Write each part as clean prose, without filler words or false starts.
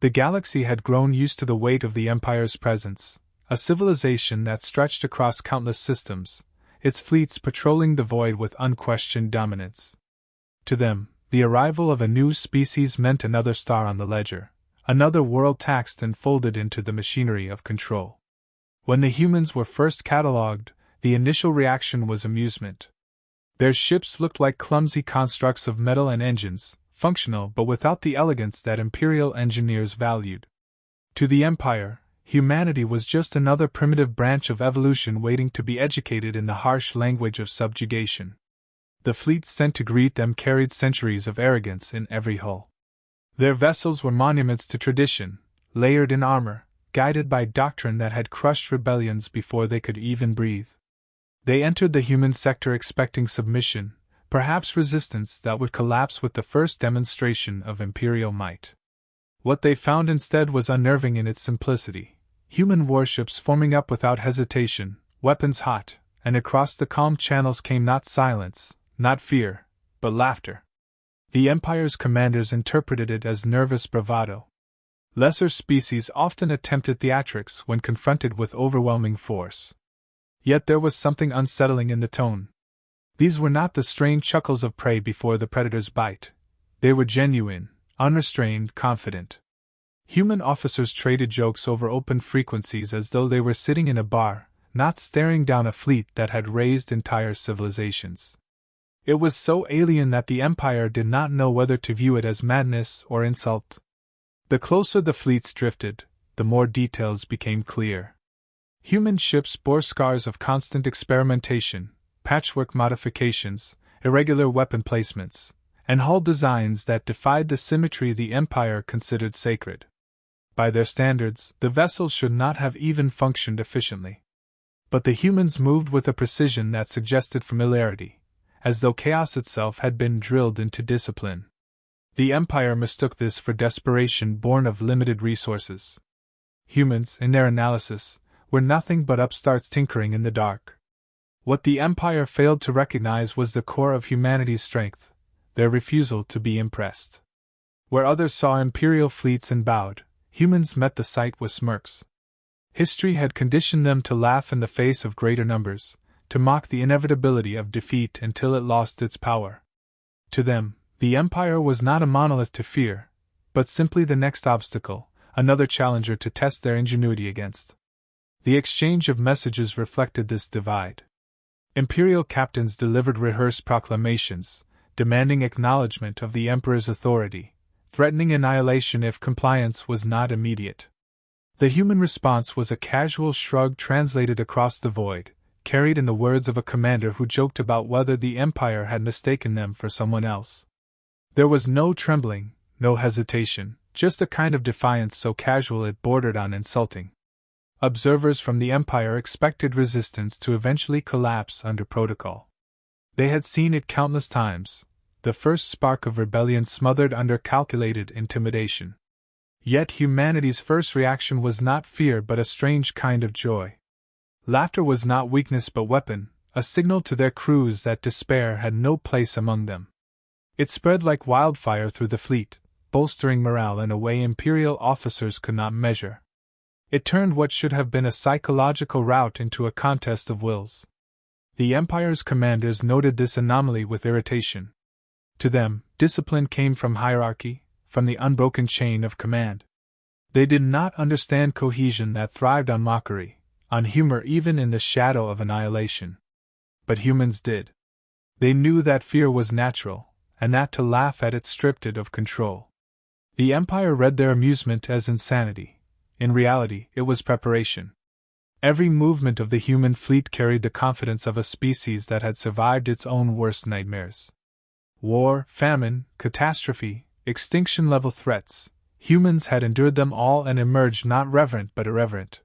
The galaxy had grown used to the weight of the Empire's presence, a civilization that stretched across countless systems, its fleets patrolling the void with unquestioned dominance. To them, the arrival of a new species meant another star on the ledger, another world taxed and folded into the machinery of control. When the humans were first catalogued, the initial reaction was amusement. Their ships looked like clumsy constructs of metal and engines, functional but without the elegance that Imperial engineers valued. To the Empire, humanity was just another primitive branch of evolution waiting to be educated in the harsh language of subjugation. The fleets sent to greet them carried centuries of arrogance in every hull. Their vessels were monuments to tradition, layered in armor, guided by doctrine that had crushed rebellions before they could even breathe. They entered the human sector expecting submission, perhaps resistance that would collapse with the first demonstration of imperial might. What they found instead was unnerving in its simplicity. Human warships forming up without hesitation, weapons hot, and across the calm channels came not silence, not fear, but laughter. The Empire's commanders interpreted it as nervous bravado. Lesser species often attempted theatrics when confronted with overwhelming force. Yet there was something unsettling in the tone. These were not the strained chuckles of prey before the predator's bite. They were genuine, unrestrained, confident. Human officers traded jokes over open frequencies as though they were sitting in a bar, not staring down a fleet that had raised entire civilizations. It was so alien that the Empire did not know whether to view it as madness or insult. The closer the fleets drifted, the more details became clear. Human ships bore scars of constant experimentation, patchwork modifications, irregular weapon placements, and hull designs that defied the symmetry the Empire considered sacred. By their standards, the vessels should not have even functioned efficiently. But the humans moved with a precision that suggested familiarity, as though chaos itself had been drilled into discipline. The Empire mistook this for desperation born of limited resources. Humans, in their analysis, were nothing but upstarts tinkering in the dark. What the Empire failed to recognize was the core of humanity's strength, their refusal to be impressed. Where others saw imperial fleets and bowed, humans met the sight with smirks. History had conditioned them to laugh in the face of greater numbers, to mock the inevitability of defeat until it lost its power. To them, the Empire was not a monolith to fear, but simply the next obstacle, another challenger to test their ingenuity against. The exchange of messages reflected this divide. Imperial captains delivered rehearsed proclamations, demanding acknowledgement of the Emperor's authority, threatening annihilation if compliance was not immediate. The human response was a casual shrug translated across the void, carried in the words of a commander who joked about whether the Empire had mistaken them for someone else. There was no trembling, no hesitation, just a kind of defiance so casual it bordered on insulting. Observers from the Empire expected resistance to eventually collapse under protocol. They had seen it countless times, the first spark of rebellion smothered under calculated intimidation. Yet humanity's first reaction was not fear but a strange kind of joy. Laughter was not weakness but weapon, a signal to their crews that despair had no place among them. It spread like wildfire through the fleet, bolstering morale in a way Imperial officers could not measure. It turned what should have been a psychological rout into a contest of wills. The Empire's commanders noted this anomaly with irritation. To them, discipline came from hierarchy, from the unbroken chain of command. They did not understand cohesion that thrived on mockery, on humor even in the shadow of annihilation. But humans did. They knew that fear was natural, and that to laugh at it stripped it of control. The Empire read their amusement as insanity. In reality, it was preparation. Every movement of the human fleet carried the confidence of a species that had survived its own worst nightmares. War, famine, catastrophe, extinction-level threats, humans had endured them all and emerged not reverent but irreverent.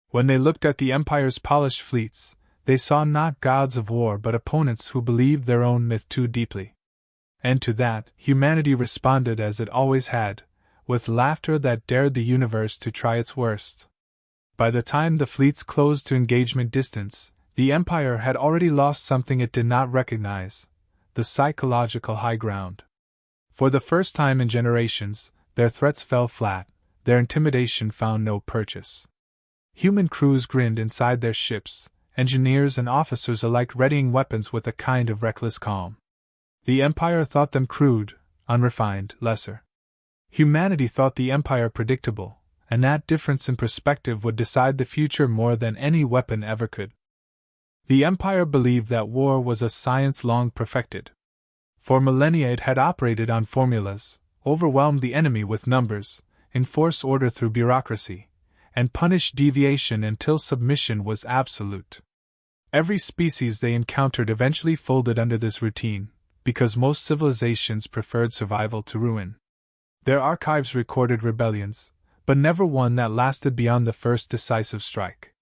When they looked at the Empire's polished fleets, they saw not gods of war but opponents who believed their own myth too deeply. And to that, humanity responded as it always had, with laughter that dared the universe to try its worst. By the time the fleets closed to engagement distance, the Empire had already lost something it did not recognize: the psychological high ground. For the first time in generations, their threats fell flat, their intimidation found no purchase. Human crews grinned inside their ships, engineers and officers alike readying weapons with a kind of reckless calm. The Empire thought them crude, unrefined, lesser. Humanity thought the Empire predictable, and that difference in perspective would decide the future more than any weapon ever could. The Empire believed that war was a science long perfected. For millennia it had operated on formulas, overwhelmed the enemy with numbers, enforced order through bureaucracy, and punished deviation until submission was absolute. Every species they encountered eventually folded under this routine, because most civilizations preferred survival to ruin. Their archives recorded rebellions, but never one that lasted beyond the first decisive strike.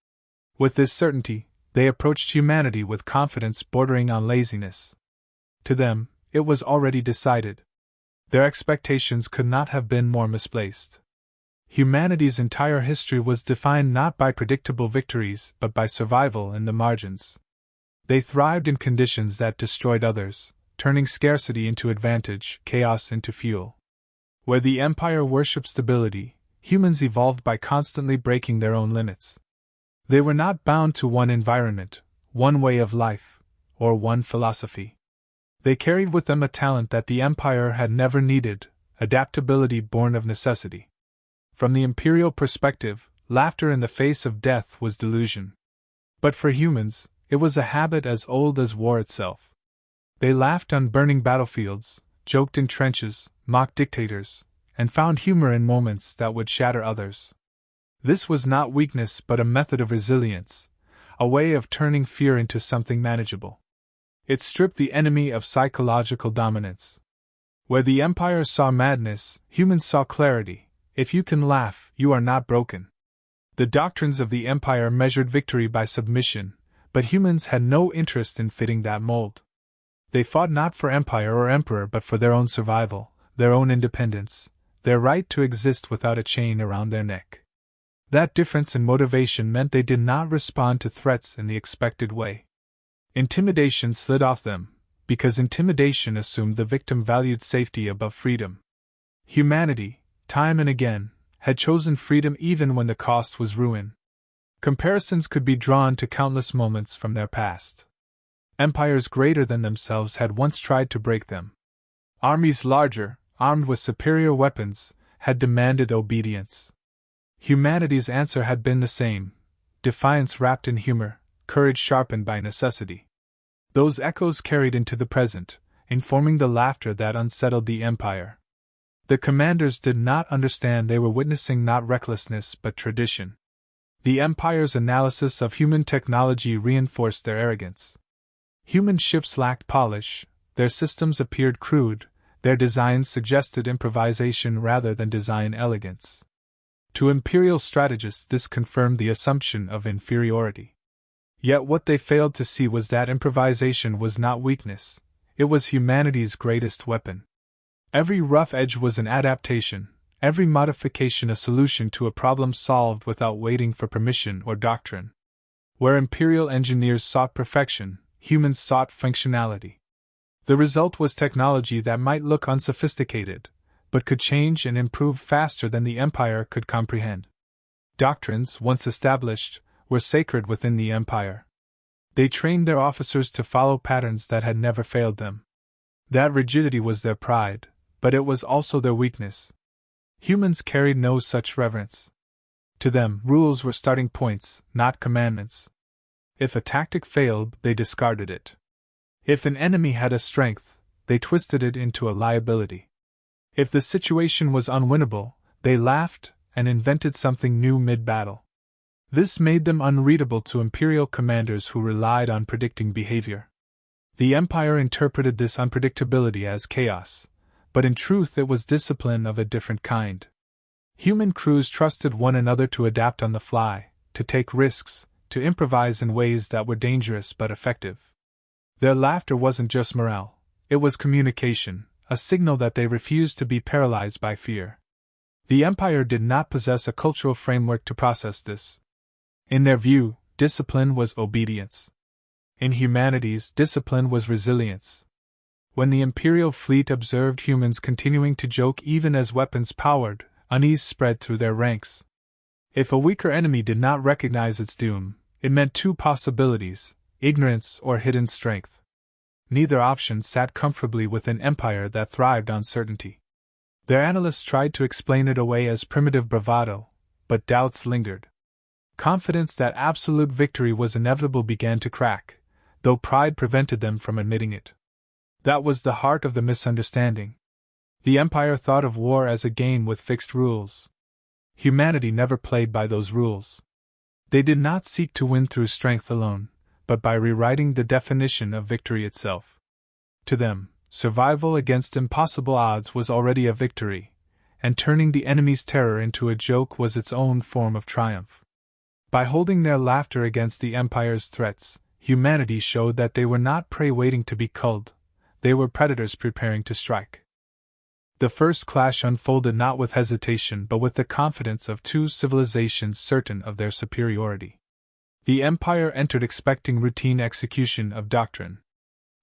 With this certainty, they approached humanity with confidence bordering on laziness. To them, it was already decided. Their expectations could not have been more misplaced. Humanity's entire history was defined not by predictable victories but by survival in the margins. They thrived in conditions that destroyed others, turning scarcity into advantage, chaos into fuel. Where the Empire worshipped stability, humans evolved by constantly breaking their own limits. They were not bound to one environment, one way of life, or one philosophy. They carried with them a talent that the Empire had never needed, adaptability born of necessity. From the imperial perspective, laughter in the face of death was delusion. But for humans, it was a habit as old as war itself. They laughed on burning battlefields, joked in trenches, mocked dictators, and found humor in moments that would shatter others. This was not weakness but a method of resilience, a way of turning fear into something manageable. It stripped the enemy of psychological dominance. Where the Empire saw madness, humans saw clarity. If you can laugh, you are not broken. The doctrines of the Empire measured victory by submission, but humans had no interest in fitting that mold. They fought not for empire or emperor but for their own survival, their own independence, their right to exist without a chain around their neck. That difference in motivation meant they did not respond to threats in the expected way. Intimidation slid off them, because intimidation assumed the victim valued safety above freedom. Humanity, time and again, had chosen freedom even when the cost was ruin. Comparisons could be drawn to countless moments from their past. Empires greater than themselves had once tried to break them. Armies larger, armed with superior weapons, had demanded obedience. Humanity's answer had been the same: defiance wrapped in humor, courage sharpened by necessity. Those echoes carried into the present, informing the laughter that unsettled the Empire. The commanders did not understand they were witnessing not recklessness but tradition. The Empire's analysis of human technology reinforced their arrogance. Human ships lacked polish, their systems appeared crude, their designs suggested improvisation rather than design elegance. To imperial strategists this confirmed the assumption of inferiority. Yet what they failed to see was that improvisation was not weakness, it was humanity's greatest weapon. Every rough edge was an adaptation, every modification a solution to a problem solved without waiting for permission or doctrine. Where imperial engineers sought perfection, humans sought functionality. The result was technology that might look unsophisticated, but could change and improve faster than the Empire could comprehend. Doctrines, once established, were sacred within the Empire. They trained their officers to follow patterns that had never failed them. That rigidity was their pride, but it was also their weakness. Humans carried no such reverence. To them, rules were starting points, not commandments. If a tactic failed, they discarded it. If an enemy had a strength, they twisted it into a liability. If the situation was unwinnable, they laughed and invented something new mid-battle. This made them unreadable to imperial commanders who relied on predicting behavior. The Empire interpreted this unpredictability as chaos, but in truth it was discipline of a different kind. Human crews trusted one another to adapt on the fly, to take risks, to improvise in ways that were dangerous but effective. Their laughter wasn't just morale, it was communication, a signal that they refused to be paralyzed by fear. The Empire did not possess a cultural framework to process this. In their view, discipline was obedience. In humanity's, discipline was resilience. When the Imperial fleet observed humans continuing to joke even as weapons powered, Unease spread through their ranks. If a weaker enemy did not recognize its doom, it meant two possibilities: ignorance or hidden strength. Neither option sat comfortably with an empire that thrived on certainty. Their analysts tried to explain it away as primitive bravado, but doubts lingered. Confidence that absolute victory was inevitable began to crack, though pride prevented them from admitting it. That was the heart of the misunderstanding. The Empire thought of war as a game with fixed rules. Humanity never played by those rules. They did not seek to win through strength alone, but by rewriting the definition of victory itself. To them, survival against impossible odds was already a victory, and turning the enemy's terror into a joke was its own form of triumph. By holding their laughter against the Empire's threats, humanity showed that they were not prey waiting to be culled, they were predators preparing to strike. The first clash unfolded not with hesitation but with the confidence of two civilizations certain of their superiority. The Empire entered expecting routine execution of doctrine.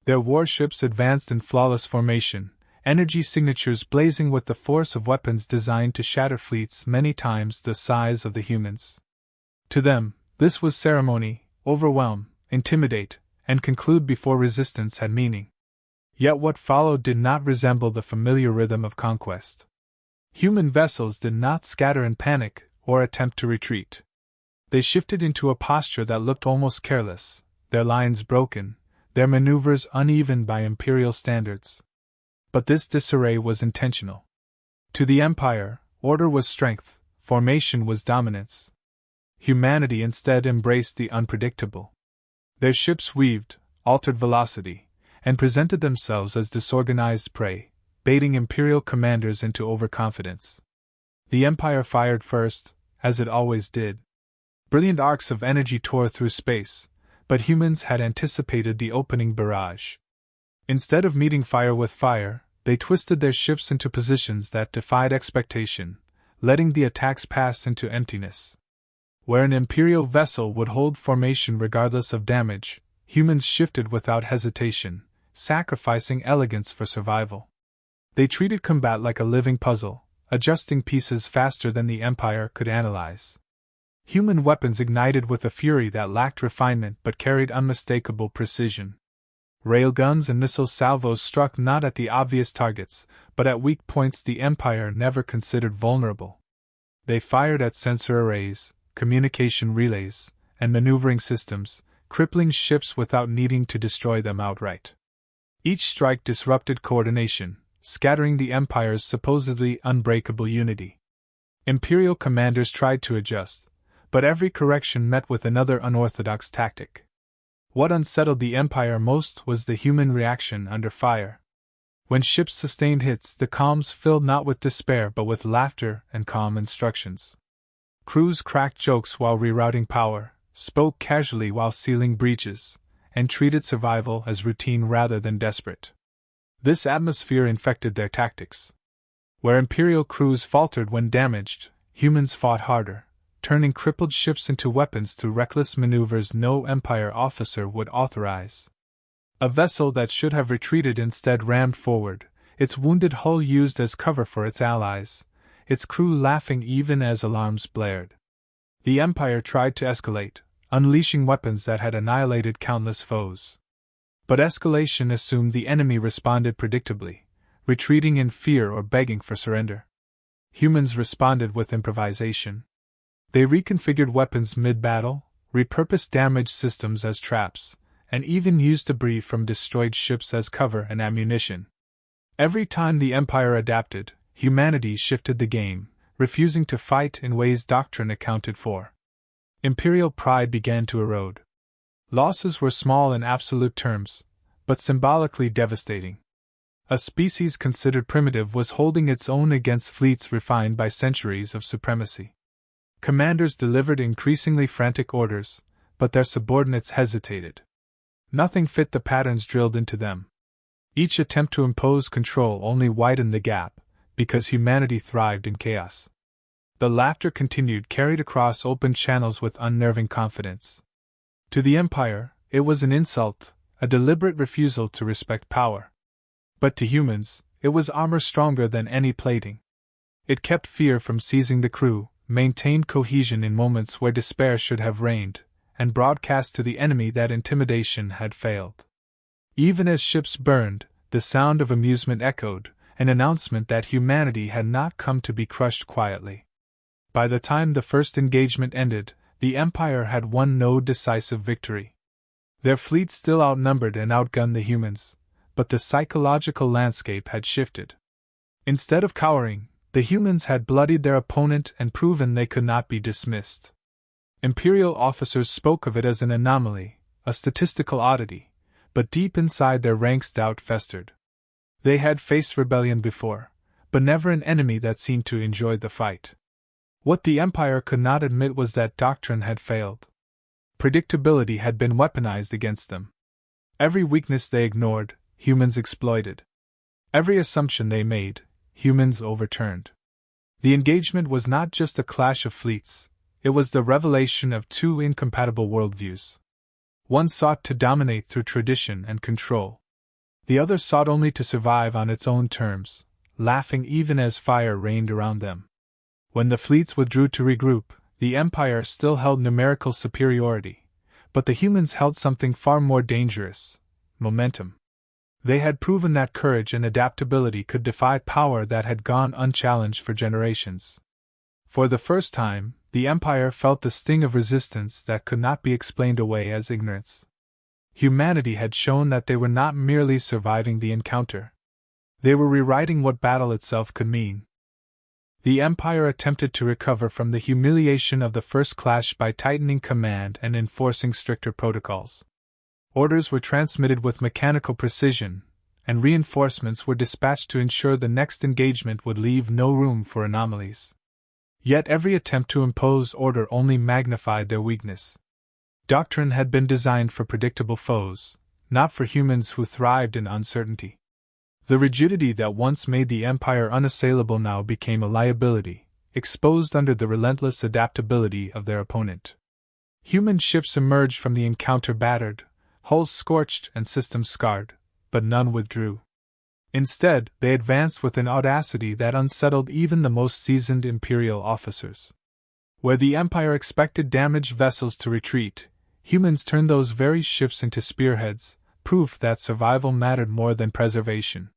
Their warships advanced in flawless formation, energy signatures blazing with the force of weapons designed to shatter fleets many times the size of the humans. To them, this was ceremony: overwhelm, intimidate, and conclude before resistance had meaning. Yet what followed did not resemble the familiar rhythm of conquest. Human vessels did not scatter in panic or attempt to retreat. They shifted into a posture that looked almost careless, their lines broken, their maneuvers uneven by imperial standards. But this disarray was intentional. To the Empire, order was strength, formation was dominance. Humanity instead embraced the unpredictable. Their ships weaved, altered velocity, and presented themselves as disorganized prey, baiting imperial commanders into overconfidence. The Empire fired first, as it always did. Brilliant arcs of energy tore through space, but humans had anticipated the opening barrage. Instead of meeting fire with fire, they twisted their ships into positions that defied expectation, letting the attacks pass into emptiness. Where an imperial vessel would hold formation regardless of damage, humans shifted without hesitation, sacrificing elegance for survival. They treated combat like a living puzzle, adjusting pieces faster than the Empire could analyze. Human weapons ignited with a fury that lacked refinement but carried unmistakable precision. Railguns and missile salvos struck not at the obvious targets, but at weak points the Empire never considered vulnerable. They fired at sensor arrays, communication relays, and maneuvering systems, crippling ships without needing to destroy them outright. Each strike disrupted coordination, scattering the Empire's supposedly unbreakable unity. Imperial commanders tried to adjust, but every correction met with another unorthodox tactic. What unsettled the Empire most was the human reaction under fire. When ships sustained hits, the comms filled not with despair but with laughter and calm instructions. Crews cracked jokes while rerouting power, spoke casually while sealing breaches, and treated survival as routine rather than desperate. This atmosphere infected their tactics. Where Imperial crews faltered when damaged, humans fought harder, turning crippled ships into weapons through reckless maneuvers no Empire officer would authorize. A vessel that should have retreated instead rammed forward, its wounded hull used as cover for its allies, its crew laughing even as alarms blared. The Empire tried to escalate, unleashing weapons that had annihilated countless foes. But escalation assumed the enemy responded predictably, retreating in fear or begging for surrender. Humans responded with improvisation. They reconfigured weapons mid-battle, repurposed damaged systems as traps, and even used debris from destroyed ships as cover and ammunition. Every time the Empire adapted, humanity shifted the game, refusing to fight in ways doctrine accounted for. Imperial pride began to erode. Losses were small in absolute terms, but symbolically devastating. A species considered primitive was holding its own against fleets refined by centuries of supremacy. Commanders delivered increasingly frantic orders, but their subordinates hesitated. Nothing fit the patterns drilled into them. Each attempt to impose control only widened the gap, because humanity thrived in chaos. The laughter continued, carried across open channels with unnerving confidence. To the Empire, it was an insult, a deliberate refusal to respect power. But to humans, it was armor stronger than any plating. It kept fear from seizing the crew, maintained cohesion in moments where despair should have reigned, and broadcast to the enemy that intimidation had failed. Even as ships burned, the sound of amusement echoed, an announcement that humanity had not come to be crushed quietly. By the time the first engagement ended, the Empire had won no decisive victory. Their fleet still outnumbered and outgunned the humans, but the psychological landscape had shifted. Instead of cowering, the humans had bloodied their opponent and proven they could not be dismissed. Imperial officers spoke of it as an anomaly, a statistical oddity, but deep inside their ranks doubt festered. They had faced rebellion before, but never an enemy that seemed to enjoy the fight. What the Empire could not admit was that doctrine had failed. Predictability had been weaponized against them. Every weakness they ignored, humans exploited. Every assumption they made, humans overturned. The engagement was not just a clash of fleets, it was the revelation of two incompatible worldviews. One sought to dominate through tradition and control. The other sought only to survive on its own terms, laughing even as fire rained around them. When the fleets withdrew to regroup, the Empire still held numerical superiority, but the humans held something far more dangerous: momentum. They had proven that courage and adaptability could defy power that had gone unchallenged for generations. For the first time, the Empire felt the sting of resistance that could not be explained away as ignorance. Humanity had shown that they were not merely surviving the encounter. They were rewriting what battle itself could mean. The Empire attempted to recover from the humiliation of the first clash by tightening command and enforcing stricter protocols. Orders were transmitted with mechanical precision, and reinforcements were dispatched to ensure the next engagement would leave no room for anomalies. Yet every attempt to impose order only magnified their weakness. Doctrine had been designed for predictable foes, not for humans who thrived in uncertainty. The rigidity that once made the Empire unassailable now became a liability, exposed under the relentless adaptability of their opponent. Human ships emerged from the encounter battered, hulls scorched and systems scarred, but none withdrew. Instead, they advanced with an audacity that unsettled even the most seasoned Imperial officers. Where the Empire expected damaged vessels to retreat, humans turned those very ships into spearheads, proof that survival mattered more than preservation.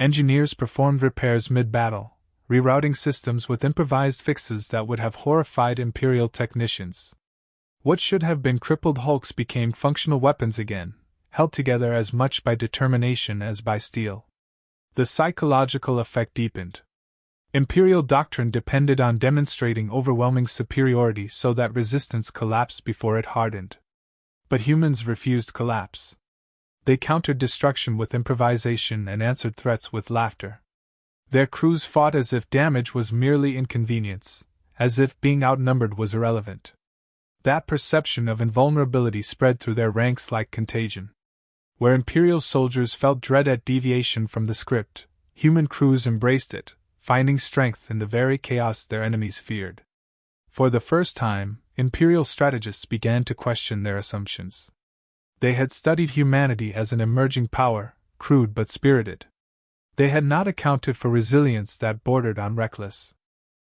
Engineers performed repairs mid-battle, rerouting systems with improvised fixes that would have horrified Imperial technicians. What should have been crippled hulks became functional weapons again, held together as much by determination as by steel. The psychological effect deepened. Imperial doctrine depended on demonstrating overwhelming superiority so that resistance collapsed before it hardened. But humans refused collapse. They countered destruction with improvisation and answered threats with laughter. Their crews fought as if damage was merely inconvenience, as if being outnumbered was irrelevant. That perception of invulnerability spread through their ranks like contagion. Where Imperial soldiers felt dread at deviation from the script, human crews embraced it, finding strength in the very chaos their enemies feared. For the first time, Imperial strategists began to question their assumptions. They had studied humanity as an emerging power, crude but spirited. They had not accounted for resilience that bordered on reckless.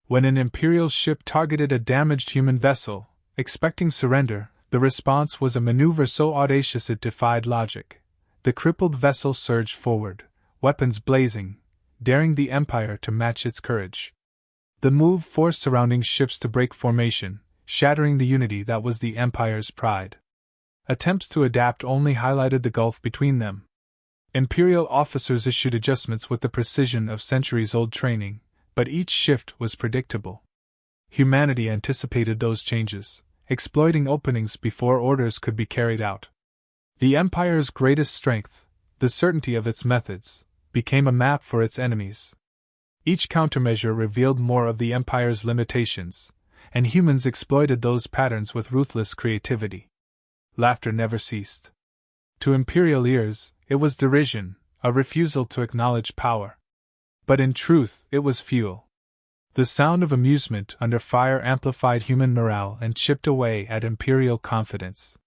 When an Imperial ship targeted a damaged human vessel, expecting surrender, the response was a maneuver so audacious it defied logic. The crippled vessel surged forward, weapons blazing, daring the Empire to match its courage. The move forced surrounding ships to break formation, shattering the unity that was the Empire's pride. Attempts to adapt only highlighted the gulf between them. Imperial officers issued adjustments with the precision of centuries-old training, but each shift was predictable. Humanity anticipated those changes, exploiting openings before orders could be carried out. The Empire's greatest strength, the certainty of its methods, became a map for its enemies. Each countermeasure revealed more of the Empire's limitations, and humans exploited those patterns with ruthless creativity. Laughter never ceased. To Imperial ears, it was derision, a refusal to acknowledge power. But in truth, it was fuel. The sound of amusement under fire amplified human morale and chipped away at Imperial confidence.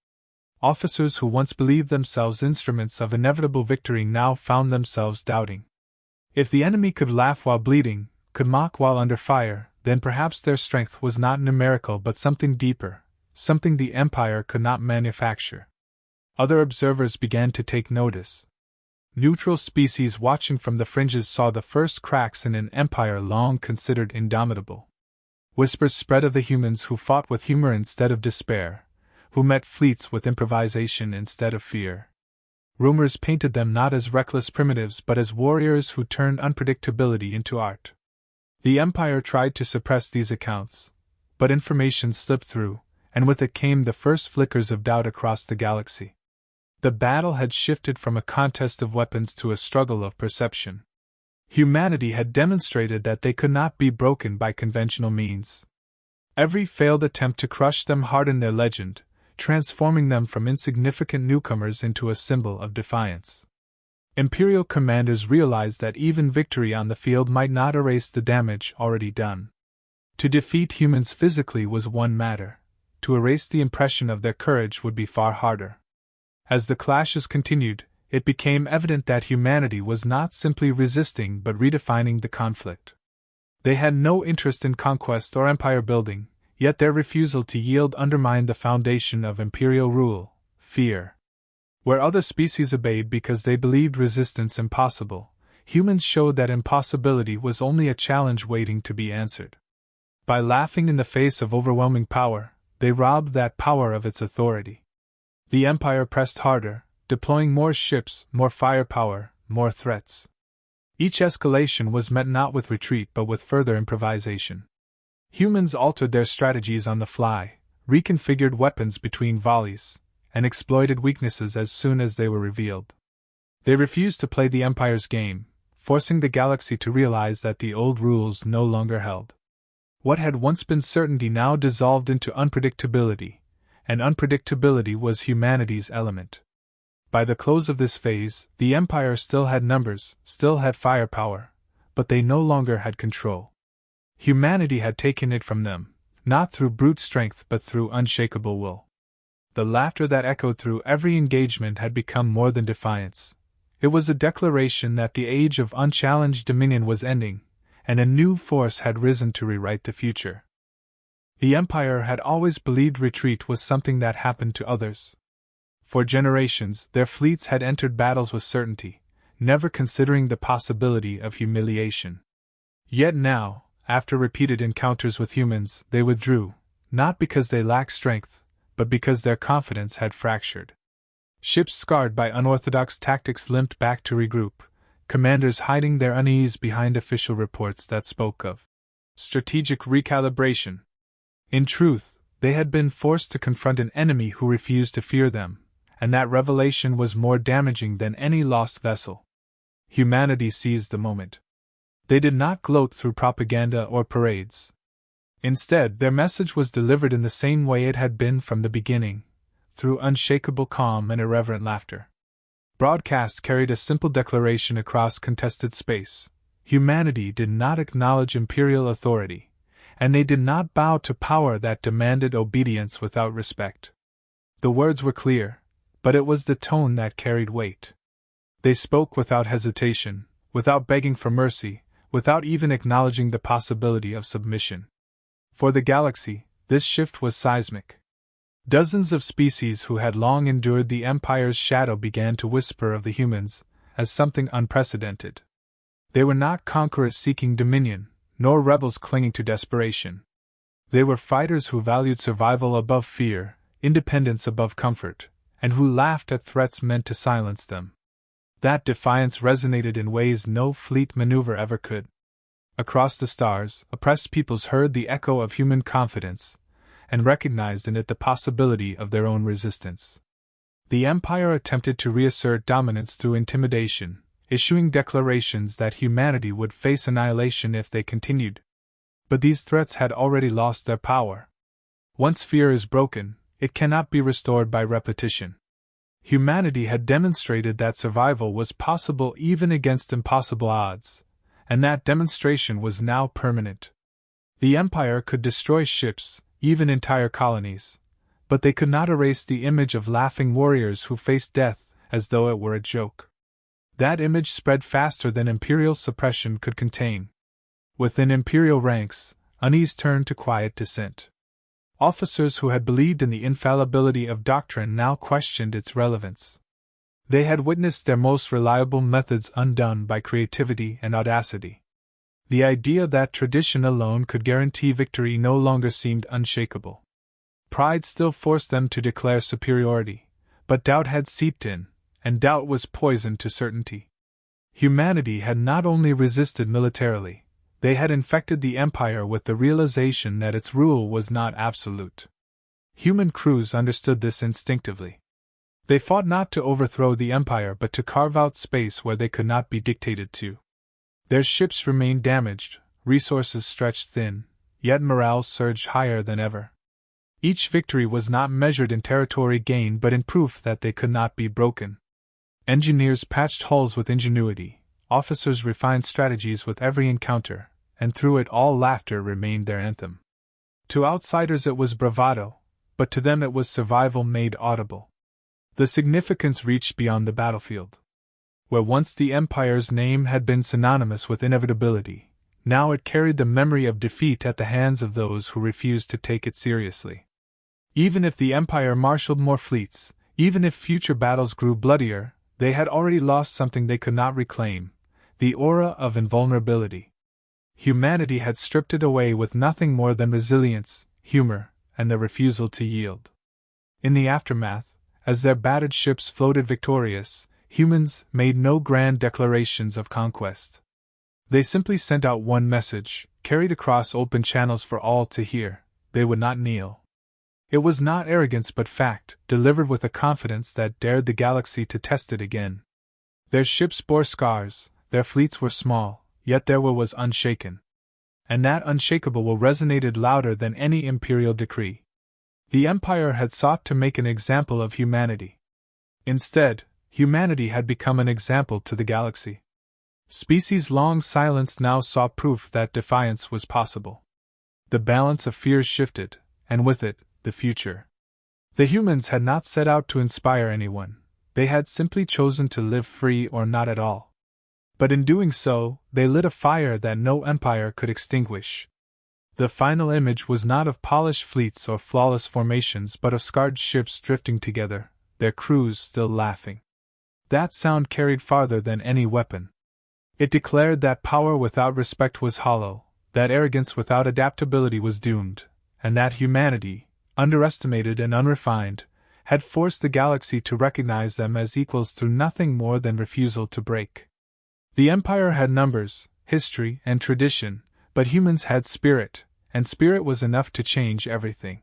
Officers who once believed themselves instruments of inevitable victory now found themselves doubting. If the enemy could laugh while bleeding, could mock while under fire, then perhaps their strength was not numerical but something deeper, something the Empire could not manufacture. Other observers began to take notice. Neutral species watching from the fringes saw the first cracks in an empire long considered indomitable. Whispers spread of the humans who fought with humor instead of despair, who met fleets with improvisation instead of fear. Rumors painted them not as reckless primitives but as warriors who turned unpredictability into art. The Empire tried to suppress these accounts, but information slipped through, and with it came the first flickers of doubt across the galaxy. The battle had shifted from a contest of weapons to a struggle of perception. Humanity had demonstrated that they could not be broken by conventional means. Every failed attempt to crush them hardened their legend, transforming them from insignificant newcomers into a symbol of defiance. Imperial commanders realized that even victory on the field might not erase the damage already done. To defeat humans physically was one matter. To erase the impression of their courage would be far harder. As the clashes continued, it became evident that humanity was not simply resisting but redefining the conflict. They had no interest in conquest or empire building, yet their refusal to yield undermined the foundation of imperial rule: fear. Where other species obeyed because they believed resistance impossible, humans showed that impossibility was only a challenge waiting to be answered. By laughing in the face of overwhelming power, they robbed that power of its authority. The Empire pressed harder, deploying more ships, more firepower, more threats. Each escalation was met not with retreat but with further improvisation. Humans altered their strategies on the fly, reconfigured weapons between volleys, and exploited weaknesses as soon as they were revealed. They refused to play the Empire's game, forcing the galaxy to realize that the old rules no longer held. What had once been certainty now dissolved into unpredictability, and unpredictability was humanity's element. By the close of this phase, the Empire still had numbers, still had firepower, but they no longer had control. Humanity had taken it from them, not through brute strength but through unshakable will. The laughter that echoed through every engagement had become more than defiance. It was a declaration that the age of unchallenged dominion was ending, and a new force had risen to rewrite the future. The Empire had always believed retreat was something that happened to others. For generations, their fleets had entered battles with certainty, never considering the possibility of humiliation. Yet now, after repeated encounters with humans, they withdrew, not because they lacked strength, but because their confidence had fractured. Ships scarred by unorthodox tactics limped back to regroup, commanders hiding their unease behind official reports that spoke of strategic recalibration. In truth, they had been forced to confront an enemy who refused to fear them, and that revelation was more damaging than any lost vessel. Humanity seized the moment. They did not gloat through propaganda or parades. Instead, their message was delivered in the same way it had been from the beginning, through unshakable calm and irreverent laughter. Broadcasts carried a simple declaration across contested space: humanity did not acknowledge imperial authority, and they did not bow to power that demanded obedience without respect. The words were clear, but it was the tone that carried weight. They spoke without hesitation, without begging for mercy, without even acknowledging the possibility of submission. For the galaxy, this shift was seismic. Dozens of species who had long endured the Empire's shadow began to whisper of the humans as something unprecedented. They were not conquerors seeking dominion, nor rebels clinging to desperation. They were fighters who valued survival above fear, independence above comfort, and who laughed at threats meant to silence them. That defiance resonated in ways no fleet maneuver ever could. Across the stars, oppressed peoples heard the echo of human confidence, and recognized in it the possibility of their own resistance. The Empire attempted to reassert dominance through intimidation, issuing declarations that humanity would face annihilation if they continued. But these threats had already lost their power. Once fear is broken, it cannot be restored by repetition. Humanity had demonstrated that survival was possible even against impossible odds, and that demonstration was now permanent. The Empire could destroy ships, even entire colonies, but they could not erase the image of laughing warriors who faced death as though it were a joke. That image spread faster than imperial suppression could contain. Within imperial ranks, unease turned to quiet dissent. Officers who had believed in the infallibility of doctrine now questioned its relevance. They had witnessed their most reliable methods undone by creativity and audacity. The idea that tradition alone could guarantee victory no longer seemed unshakable. Pride still forced them to declare superiority, but doubt had seeped in, and doubt was poison to certainty. Humanity had not only resisted militarily, they had infected the Empire with the realization that its rule was not absolute. Human crews understood this instinctively. They fought not to overthrow the Empire but to carve out space where they could not be dictated to. Their ships remained damaged, resources stretched thin, yet morale surged higher than ever. Each victory was not measured in territory gained but in proof that they could not be broken. Engineers patched hulls with ingenuity, officers refined strategies with every encounter, and through it all laughter remained their anthem. To outsiders it was bravado, but to them it was survival made audible. The significance reached beyond the battlefield. Where once the Empire's name had been synonymous with inevitability, now it carried the memory of defeat at the hands of those who refused to take it seriously. Even if the Empire marshaled more fleets, even if future battles grew bloodier, they had already lost something they could not reclaim, the aura of invulnerability. Humanity had stripped it away with nothing more than resilience, humor, and the refusal to yield. In the aftermath, as their battered ships floated victorious, humans made no grand declarations of conquest. They simply sent out one message, carried across open channels for all to hear: they would not kneel. It was not arrogance but fact, delivered with a confidence that dared the galaxy to test it again. Their ships bore scars, their fleets were small, yet their will was unshaken. And that unshakable will resonated louder than any imperial decree. The Empire had sought to make an example of humanity. Instead, humanity had become an example to the galaxy. Species long silenced now saw proof that defiance was possible. The balance of fears shifted, and with it, the future. The humans had not set out to inspire anyone, they had simply chosen to live free or not at all. But in doing so, they lit a fire that no empire could extinguish. The final image was not of polished fleets or flawless formations but of scarred ships drifting together, their crews still laughing. That sound carried farther than any weapon. It declared that power without respect was hollow, that arrogance without adaptability was doomed, and that humanity, underestimated and unrefined, had forced the galaxy to recognize them as equals through nothing more than refusal to break. The Empire had numbers, history, and tradition, but humans had spirit, and spirit was enough to change everything.